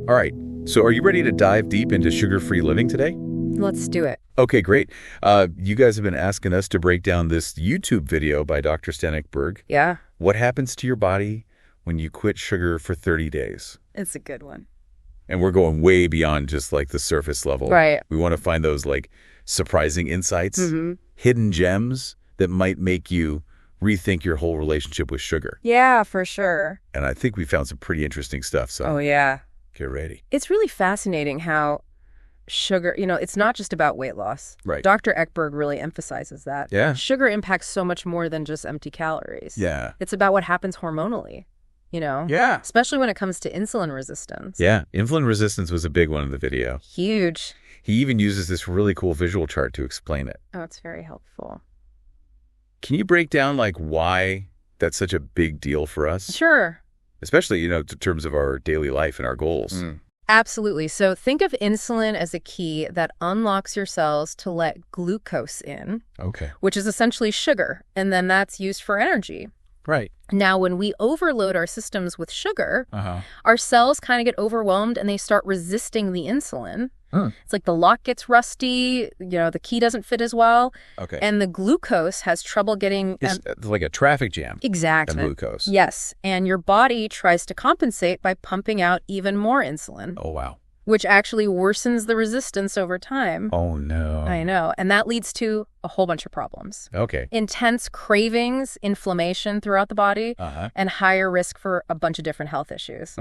All right, so are you ready to dive deep into sugar-free living today? Let's do it. Okay, great. You guys have been asking us to break down this YouTube video by Dr. Sten Ekberg. Yeah. What happens to your body when you quit sugar for 30 days? It's a good one. And we're going way beyond just like the surface level. Right. We want to find those like surprising insights, hidden gems that might make you rethink your whole relationship with sugar. Yeah, for sure. And I think we found some pretty interesting stuff, so Oh, yeah. get ready. It's really fascinating how sugar, it's not just about weight loss. Right. Dr. Ekberg really emphasizes that. Yeah. Sugar impacts so much more than just empty calories. Yeah. It's about what happens hormonally, Yeah. Especially when it comes to insulin resistance. Yeah. Insulin resistance was a big one in the video. Huge. He even uses this really cool visual chart to explain it. Oh, it's very helpful. Can you break down like why that's such a big deal for us? Sure. Especially, in terms of our daily life and our goals. Absolutely. So think of insulin as a key that unlocks your cells to let glucose in, Okay. which is essentially sugar, and then that's used for energy. Right. Now, when we overload our systems with sugar, our cells kind of get overwhelmed and they start resisting the insulin. It's like the lock gets rusty, the key doesn't fit as well, Okay. and the glucose has trouble getting... It's like a traffic jam. Exactly. The glucose. Yes, and your body tries to compensate by pumping out even more insulin, Oh, wow. which actually worsens the resistance over time. Oh, no. I know, and that leads to a whole bunch of problems. Okay. Intense cravings, inflammation throughout the body, and higher risk for a bunch of different health issues.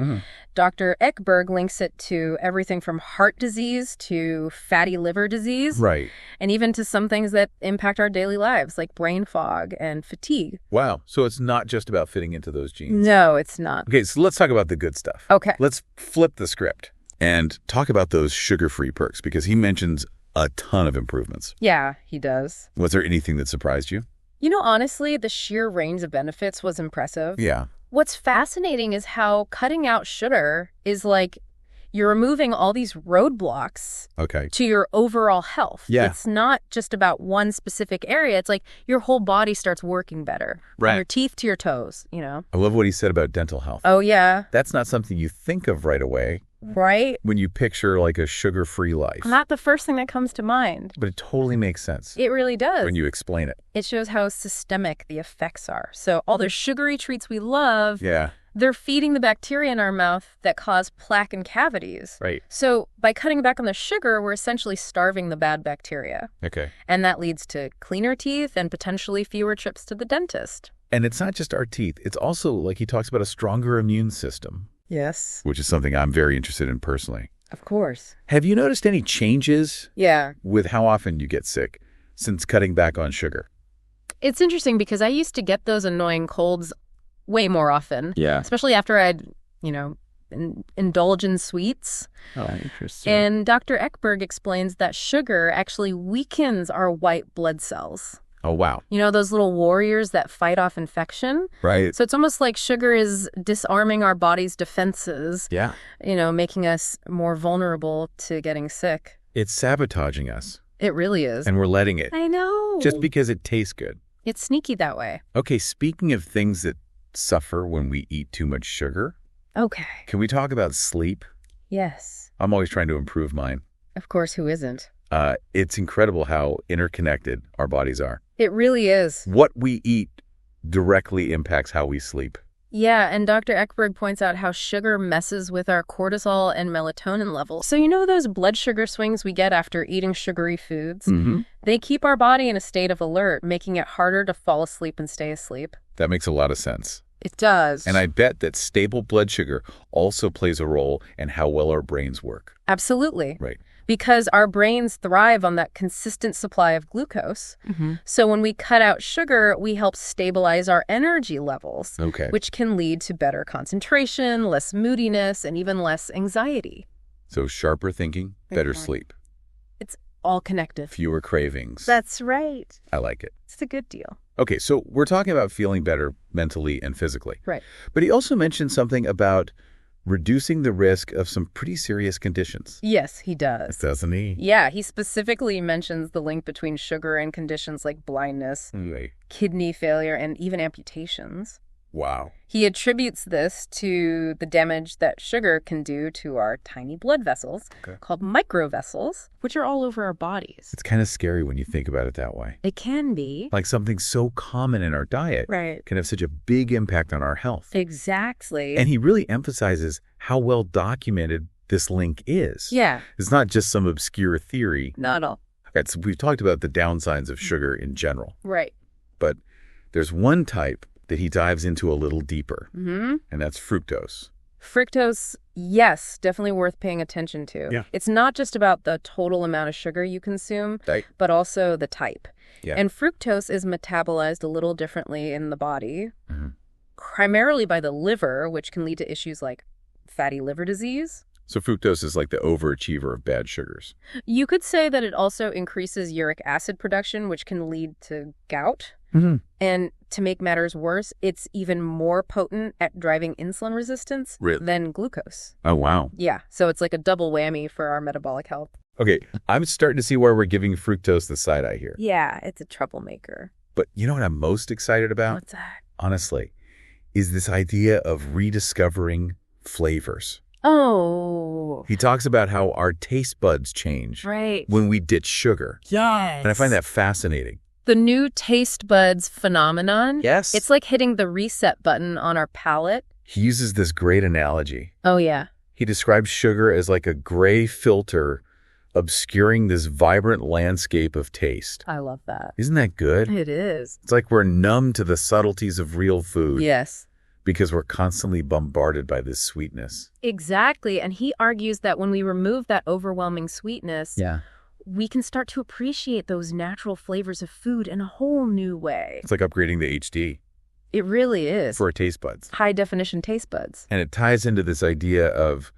Dr. Ekberg links it to everything from heart disease to fatty liver disease, Right. and even to some things that impact our daily lives, like brain fog and fatigue. Wow. So it's not just about fitting into those genes. No, it's not. Okay, so let's talk about the good stuff. Okay. Let's flip the script and talk about those sugar-free perks, because he mentions a ton of improvements. Yeah, he does. Was there anything that surprised you? Honestly, the sheer range of benefits was impressive. Yeah. What's fascinating is how cutting out sugar is like you're removing all these roadblocks Okay. to your overall health. Yeah. It's not just about one specific area. It's like your whole body starts working better. Right. From your teeth to your toes, I love what he said about dental health. Oh, yeah. That's not something you think of right away Right? when you picture like a sugar-free life. Not the first thing that comes to mind. But it totally makes sense It really does. when you explain it. It shows how systemic the effects are. So all the sugary treats we love, Yeah. they're feeding the bacteria in our mouth that cause plaque and cavities. Right. So by cutting back on the sugar, we're essentially starving the bad bacteria. Okay. And that leads to cleaner teeth and potentially fewer trips to the dentist. And it's not just our teeth. It's also, like he talks about, a stronger immune system, Yes. which is something I'm very interested in personally. Of course. Have you noticed any changes Yeah. with how often you get sick since cutting back on sugar? It's interesting because I used to get those annoying colds way more often. Yeah. Especially after I'd, indulge in sweets. Oh, interesting. And Dr. Ekberg explains that sugar actually weakens our white blood cells. Oh, wow. Those little warriors that fight off infection. Right. So it's almost like sugar is disarming our body's defenses, Yeah. making us more vulnerable to getting sick. It's sabotaging us, It really is. and we're letting it I know. just because it tastes good. It's sneaky that way. Okay, speaking of things that suffer when we eat too much sugar, Okay. can we talk about sleep? Yes. I'm always trying to improve mine. Of course, who isn't? It's incredible how interconnected our bodies are. It really is. What we eat directly impacts how we sleep. Yeah, and Dr. Ekberg points out how sugar messes with our cortisol and melatonin levels. So those blood sugar swings we get after eating sugary foods? They keep our body in a state of alert, making it harder to fall asleep and stay asleep. That makes a lot of sense. It does. And I bet that stable blood sugar also plays a role in how well our brains work. Absolutely. Right. Because our brains thrive on that consistent supply of glucose. So when we cut out sugar, we help stabilize our energy levels, Okay. which can lead to better concentration, less moodiness, and even less anxiety. So sharper thinking, better sleep, It's all connected. fewer cravings. That's right. I like it. It's a good deal. Okay, so we're talking about feeling better mentally and physically. Right. But he also mentioned something about reducing the risk of some pretty serious conditions. Yes, he does. Doesn't he? Yeah, he specifically mentions the link between sugar and conditions like blindness, Right. kidney failure, and even amputations. Wow. He attributes this to the damage that sugar can do to our tiny blood vessels, called microvessels, which are all over our bodies. It's kind of scary when you think about it that way. It can be. Like something so common in our diet can have such a big impact on our health. Exactly. And he really emphasizes how well documented this link is. Yeah. It's not just some obscure theory. Not at all. Okay, so we've talked about the downsides of sugar in general. Right. But there's one type that he dives into a little deeper, and that's fructose. Fructose, yes, definitely worth paying attention to. Yeah. It's not just about the total amount of sugar you consume, but also the type. Yeah. And fructose is metabolized a little differently in the body, primarily by the liver, which can lead to issues like fatty liver disease. So fructose is like the overachiever of bad sugars. You could say that it also increases uric acid production, which can lead to gout. And to make matters worse, it's even more potent at driving insulin resistance than glucose. Oh, wow. Yeah, so it's like a double whammy for our metabolic health. Okay, I'm starting to see why we're giving fructose the side eye here. Yeah, it's a troublemaker. But you know what I'm most excited about? What's that? Honestly, is this idea of rediscovering flavors. Oh. He talks about how our taste buds change when we ditch sugar. Yes. And I find that fascinating. The new taste buds phenomenon. Yes. It's like hitting the reset button on our palate. He uses this great analogy. Oh, yeah. He describes sugar as like a gray filter obscuring this vibrant landscape of taste. I love that. Isn't that good? It is. It's like we're numb to the subtleties of real food. Yes. Because we're constantly bombarded by this sweetness. Exactly. And he argues that when we remove that overwhelming sweetness, we can start to appreciate those natural flavors of food in a whole new way. It's like upgrading the HD. It really is. For our taste buds. High definition taste buds. And it ties into this idea of,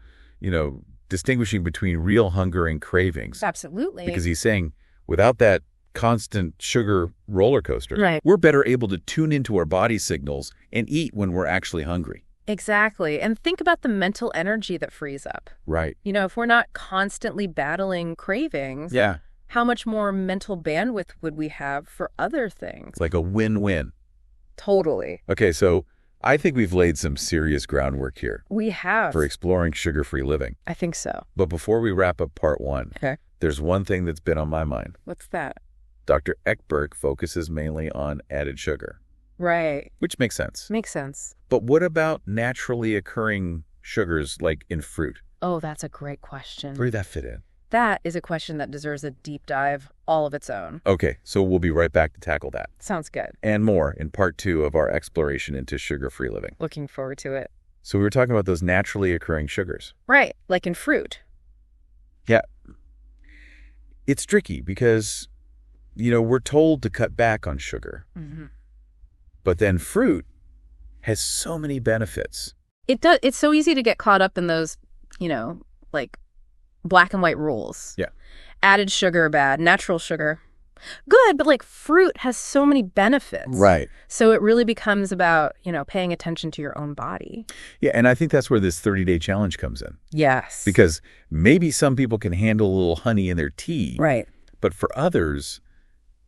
distinguishing between real hunger and cravings. Absolutely. Because he's saying without that constant sugar roller coaster, we're better able to tune into our body signals and eat when we're actually hungry. Exactly. And think about the mental energy that frees up. Right. If we're not constantly battling cravings, how much more mental bandwidth would we have for other things? Like a win-win. Totally. Okay, so I think we've laid some serious groundwork here. We have. For exploring sugar-free living. I think so. But before we wrap up part one, there's one thing that's been on my mind. What's that? Dr. Ekberg focuses mainly on added sugar. Right. Which makes sense. Makes sense. But what about naturally occurring sugars like in fruit? Oh, that's a great question. Where did that fit in? That is a question that deserves a deep dive all of its own. Okay, so we'll be right back to tackle that. Sounds good. And more in part 2 of our exploration into sugar-free living. Looking forward to it. So we were talking about those naturally occurring sugars. Right, like in fruit. Yeah. It's tricky because, we're told to cut back on sugar. But then fruit has so many benefits. It does. It's so easy to get caught up in those, like black and white rules. Yeah. Added sugar, bad. Natural sugar, good. But fruit has so many benefits. Right. So it really becomes about, paying attention to your own body. Yeah. And I think that's where this 30-day challenge comes in. Yes. Because maybe some people can handle a little honey in their tea. Right. But for others,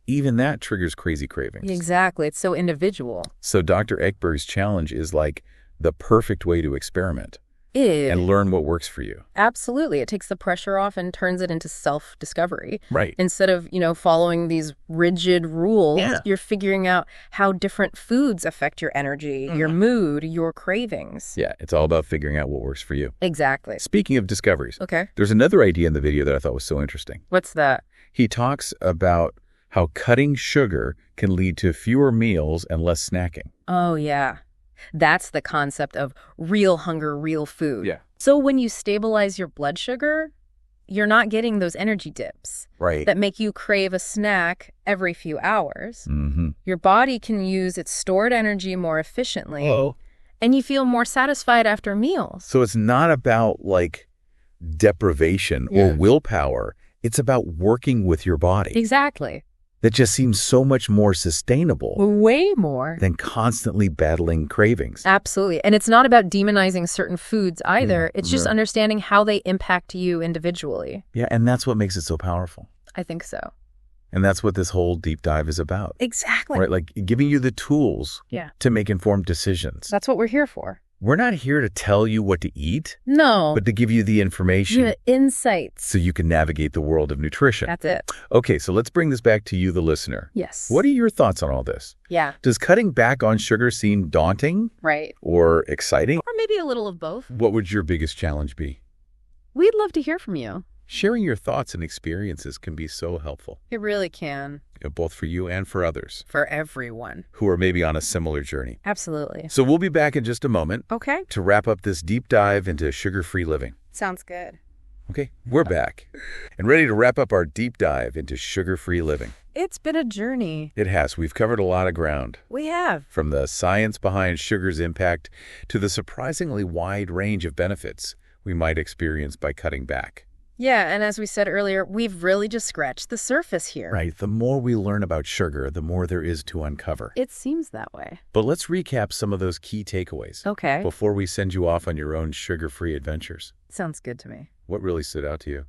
even that triggers crazy cravings. Exactly. It's so individual. So Dr. Ekberg's challenge is like the perfect way to experiment and learn what works for you. Absolutely. It takes the pressure off and turns it into self-discovery. Right. Instead of, following these rigid rules, you're figuring out how different foods affect your energy, your mood, your cravings. Yeah, it's all about figuring out what works for you. Exactly. Speaking of discoveries, okay, there's another idea in the video that I thought was so interesting. What's that? He talks about how cutting sugar can lead to fewer meals and less snacking. Oh, yeah. That's the concept of real hunger, real food. Yeah. So when you stabilize your blood sugar, you're not getting those energy dips that make you crave a snack every few hours. Your body can use its stored energy more efficiently, and you feel more satisfied after meals. So it's not about deprivation or willpower. It's about working with your body. Exactly. That just seems so much more sustainable. Way more. Than constantly battling cravings. Absolutely. And it's not about demonizing certain foods either. It's just understanding how they impact you individually. Yeah, and that's what makes it so powerful. I think so. And that's what this whole deep dive is about. Exactly. Right? Like giving you the tools Yeah. to make informed decisions. That's what we're here for. We're not here to tell you what to eat, No. but to give you the information The insights. so you can navigate the world of nutrition. That's it. Okay, so let's bring this back to you, the listener. Yes. What are your thoughts on all this? Yeah. Does cutting back on sugar seem daunting Right. or exciting? Or maybe a little of both. What would your biggest challenge be? We'd love to hear from you. Sharing your thoughts and experiences can be so helpful, It really can. both for you and for others For everyone. who are maybe on a similar journey. Absolutely. So we'll be back in just a moment Okay. to wrap up this deep dive into sugar-free living. Sounds good. Okay, we're back and ready to wrap up our deep dive into sugar-free living. It's been a journey. It has. We've covered a lot of ground, We have. from the science behind sugar's impact to the surprisingly wide range of benefits we might experience by cutting back. Yeah, and as we said earlier, we've really just scratched the surface here. Right, the more we learn about sugar, the more there is to uncover. It seems that way. But let's recap some of those key takeaways Okay. before we send you off on your own sugar-free adventures. Sounds good to me. What really stood out to you?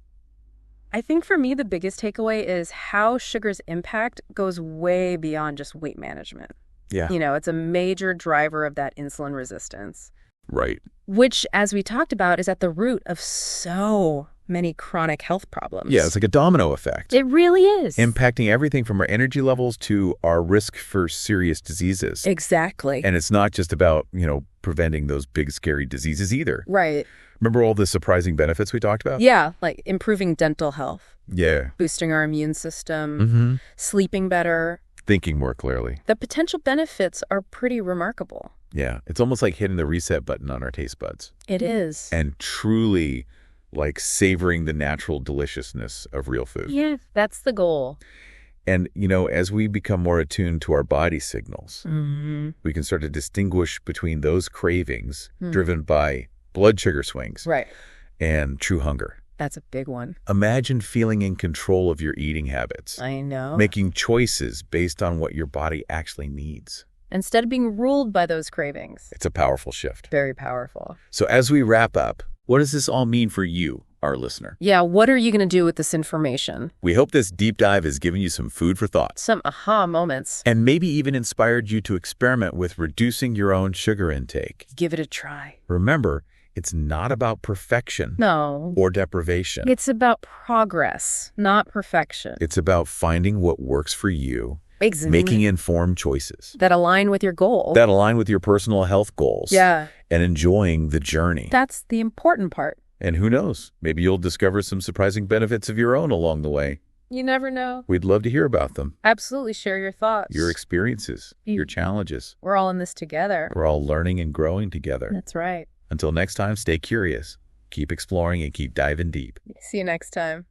I think for me, the biggest takeaway is how sugar's impact goes way beyond just weight management. Yeah. You know, it's a major driver of that insulin resistance, Right. which, as we talked about, is at the root of so many chronic health problems. Yeah, it's like a domino effect, It really is. impacting everything from our energy levels to our risk for serious diseases. Exactly. And it's not just about, preventing those big, scary diseases either. Right. Remember all the surprising benefits we talked about? Yeah, like improving dental health, Yeah. boosting our immune system, Mm-hmm. sleeping better. Thinking more clearly. The potential benefits are pretty remarkable. Yeah. It's almost like hitting the reset button on our taste buds It is. and truly like savoring the natural deliciousness of real food. Yeah, that's the goal. And, as we become more attuned to our body signals, Mm-hmm. we can start to distinguish between those cravings driven by blood sugar swings Right. and true hunger. That's a big one. Imagine feeling in control of your eating habits, I know. making choices based on what your body actually needs. Instead of being ruled by those cravings. It's a powerful shift. Very powerful. So as we wrap up, what does this all mean for you, our listener? Yeah, what are you going to do with this information? We hope this deep dive has given you some food for thought Some aha moments. and maybe even inspired you to experiment with reducing your own sugar intake. Give it a try. Remember, it's not about perfection No. or deprivation. It's about progress, not perfection. It's about finding what works for you, Exactly. making informed choices that align with your goal. that align with your personal health goals, Yeah. and enjoying the journey. That's the important part. And who knows, maybe you'll discover some surprising benefits of your own along the way. You never know. We'd love to hear about them, Absolutely share your thoughts. your experiences, your challenges. We're all in this together. We're all learning and growing together. That's right. Until next time, stay curious, keep exploring, and keep diving deep. See you next time.